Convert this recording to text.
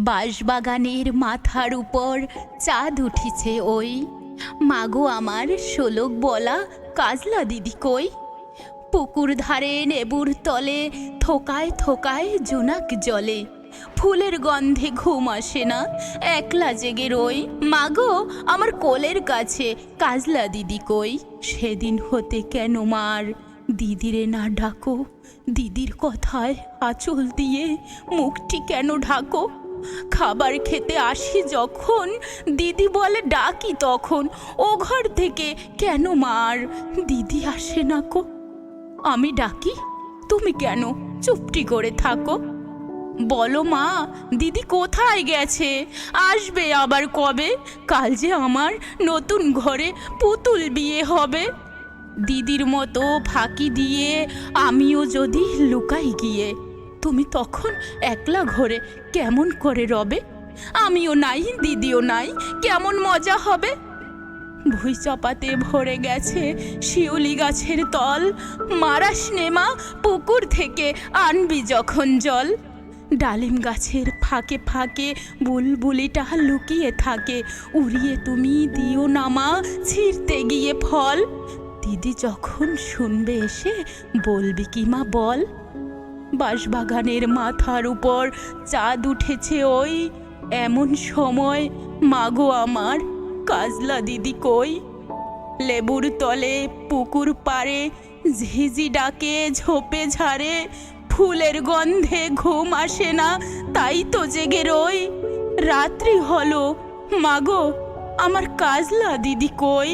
বাঁশবাগানের মাথার উপর চাঁদ উঠিছে ওই। মাগো আমার শোলক বলা কাজলা দিদি কই? পুকুর ধারে নেবুর তলে থোকায় থোকায় জোনাক জলে, ফুলের গন্ধে ঘুম আসে না, একলা জেগে রই। মাগো আমার কোলের কাছে কাজলা দিদি কই? সেদিন হতে কেন মার দিদিরে না ডাকো? দিদির কথায় আঁচল দিয়ে মুখটি কেন ঢাকো? খাবার খেতে আসি যখন দিদি বলে ডাকি তখন, ও ঘর থেকে কেন মার দিদি আসে না কো? আমি ডাকি তুমি কেন চুপটি করে থাকো? বলো মা, দিদি কোথায় গেছে? আসবে আবার কবে? কাল যে আমার নতুন ঘরে পুতুল বিয়ে হবে। দিদির মতো ফাঁকি দিয়ে আমিও যদি লুকাই গিয়ে, তুমি তখন একলা ঘরে কেমন করে রবে? আমিও নাই দিদিও নাই, কেমন মজা হবে। ভুঁই চাপাতে ভরে গেছে শিউলি গাছের তল, মারাস নেমা পুকুর থেকে আনবি যখন জল। ডালিম গাছের ফাঁকে ফাঁকে বুলবুলিটা লুকিয়ে থাকে, উড়িয়ে তুমি দিও না মা ছিঁড়তে গিয়ে ফল। দিদি যখন শুনবে এসে বলবি কি মা বল? বাঁশবাগানের মাথার উপর চাঁদ উঠেছে ওই, এমন সময় মাগো আমার কাজলা দিদি কই? লেবুর তলে পুকুর পাড়ে ঝিঝি ডাকে ঝোপে ঝাড়ে, ফুলের গন্ধে ঘুম আসে না, তাই তো জেগে রই। রাত্রি হলো মাগো আমার কাজলা দিদি কই?